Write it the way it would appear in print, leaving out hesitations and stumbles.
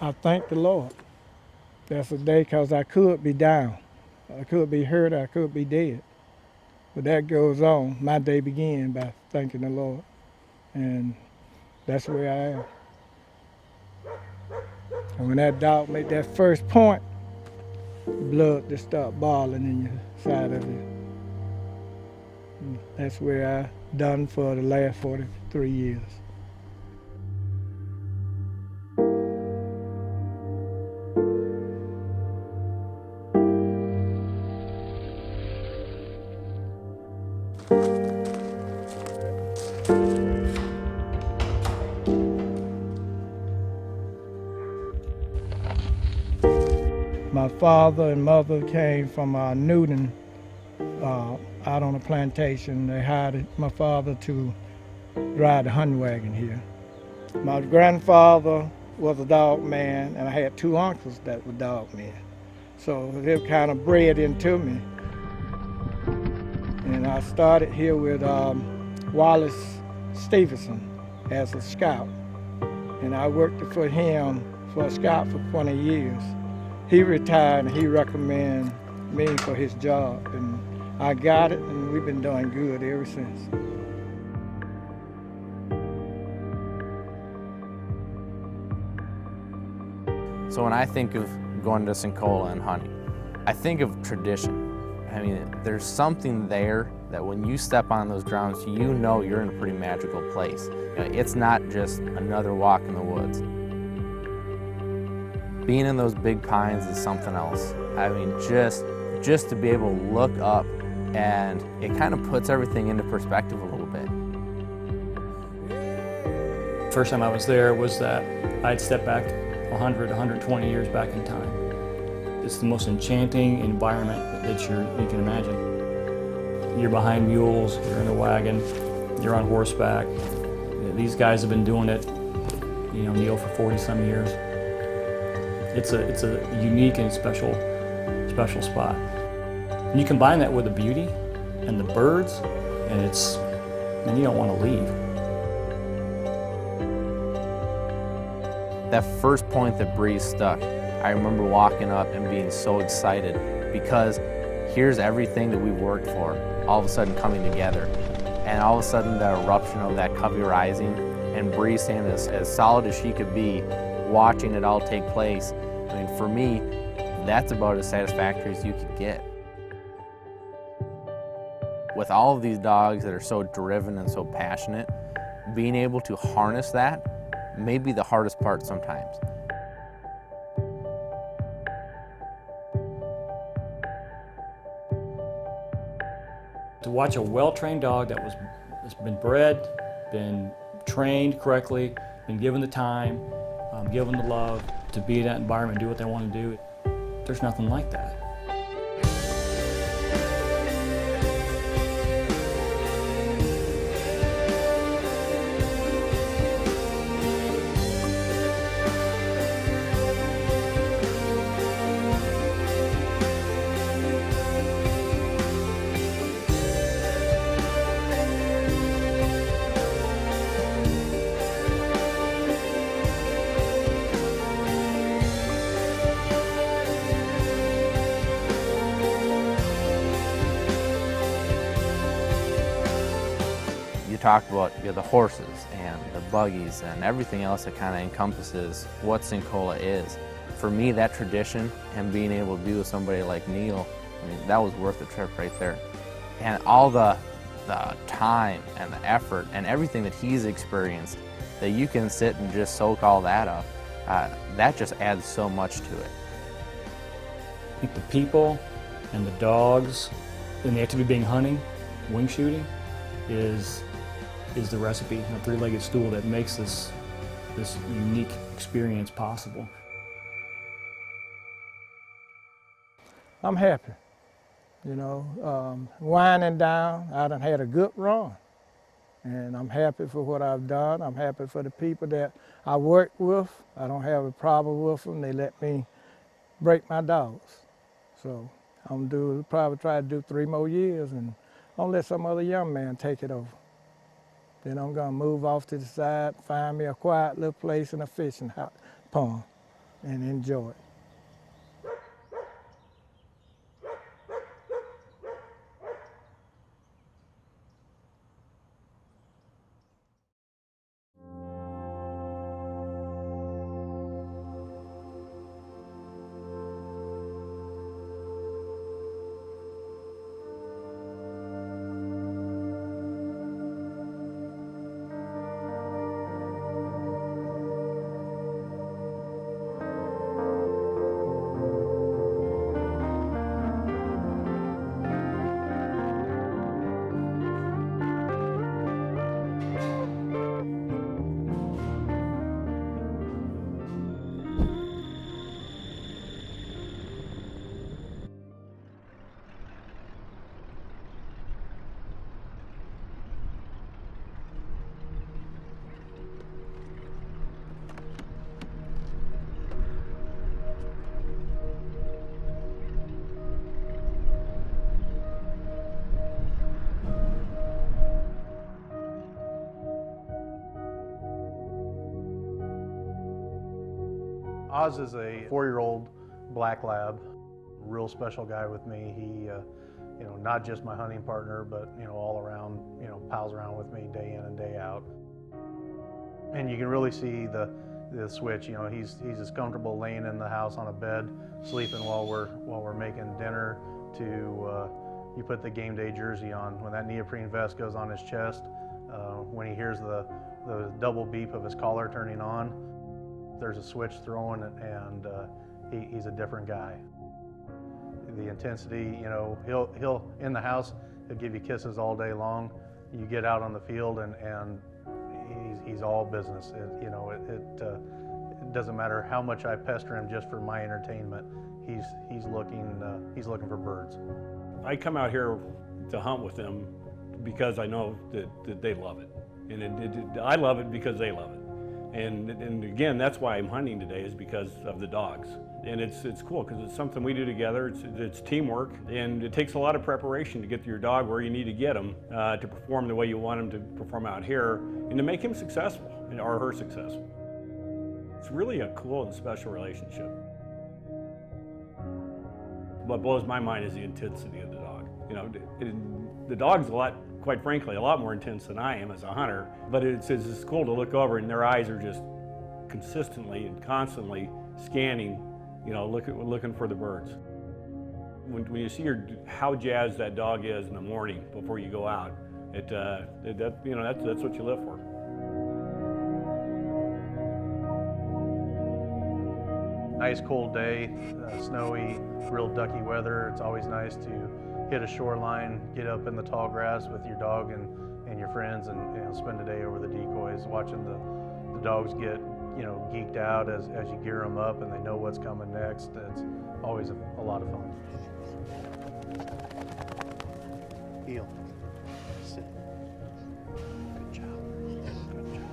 I thank the Lord. That's a day because I could be down. I could be hurt, I could be dead. But that goes on. My day began by thanking the Lord. And that's where I am. And when that dog made that first point, blood just start boiling in your side of you. And that's where I done for the last 43 years. My father and mother came from Newton, out on a plantation. They hired my father to drive the hunting wagon here. My grandfather was a dog man, and I had two uncles that were dog men. So they kind of bred into me. And I started here with Wallace Stevenson as a scout. And I worked for him for a scout for 20 years. He retired and he recommended me for his job. And I got it, and we've been doing good ever since. So when I think of going to Sincola and hunting, I think of tradition. I mean, there's something there that when you step on those grounds, you know you're in a pretty magical place. You know, it's not just another walk in the woods. Being in those big pines is something else. I mean, just to be able to look up, and it kind of puts everything into perspective a little bit. First time I was there was that I'd step back 100, 120 years back in time. It's the most enchanting environment that you can imagine. You're behind mules, you're in a wagon, you're on horseback. These guys have been doing it, Neil, for 40-some years. It's a unique and special spot. And you combine that with the beauty and the birds, and you don't want to leave. That first point that Bree stuck, I remember walking up and being so excited because here's everything that we've worked for all of a sudden coming together. And all of a sudden the eruption of that covey rising and Bree standing as solid as she could be, watching it all take place. I mean, for me, that's about as satisfactory as you could get. With all of these dogs that are so driven and so passionate, being able to harness that may be the hardest part sometimes. To watch a well-trained dog that's been bred, been trained correctly, been given the time, given the love to be in that environment, do what they want to do, there's nothing like that. You talk about the horses and the buggies and everything else that kind of encompasses what Sincola is. For me, that tradition and being able to be with somebody like Neil, I mean, that was worth the trip right there. And all the time and the effort and everything that he's experienced, that you can sit and just soak all that up, that just adds so much to it. I think the people and the dogs and the activity of being hunting, wing shooting, is the recipe, a three-legged stool that makes this unique experience possible. I'm happy, winding down. I done had a good run, and I'm happy for what I've done. I'm happy for the people that I work with. I don't have a problem with them. They let me break my dogs. So I'm probably try to do 3 more years, and I'll let some other young man take it over. Then I'm gonna move off to the side, find me a quiet little place in a fishing pond. and enjoy it. Oz is a 4-year-old black lab, real special guy with me. He, not just my hunting partner, but all around, pals around with me day in and day out. And you can really see the switch. He's as comfortable laying in the house on a bed, sleeping while we're making dinner, to you put the game day jersey on. When that neoprene vest goes on his chest, when he hears the double beep of his collar turning on, there's a switch thrown, and he's a different guy. The intensity, he'll in the house, he'll give you kisses all day long. You get out on the field, and he's all business. It doesn't matter how much I pester him just for my entertainment. He's looking for birds. I come out here to hunt with them because I know that they love it, and I love it because they love it. And again, that's why I'm hunting today, is because of the dogs. And it's cool because it's something we do together. It's teamwork, and it takes a lot of preparation to get your dog where you need to get him to perform the way you want him to perform out here, and to make him successful, or her successful. It's really a cool and special relationship. What blows my mind is the intensity of the dog. The dog's quite frankly, a lot more intense than I am as a hunter, but it's cool to look over and their eyes are just consistently and constantly scanning, looking for the birds. When you see how jazzed that dog is in the morning before you go out, that's what you live for. Nice cold day, snowy, real ducky weather. It's always nice to hit a shoreline, get up in the tall grass with your dog and your friends, and spend a day over the decoys, watching the dogs get geeked out as you gear them up and they know what's coming next. It's always a lot of fun. Heel. Sit. Good job. Good job. Good dog.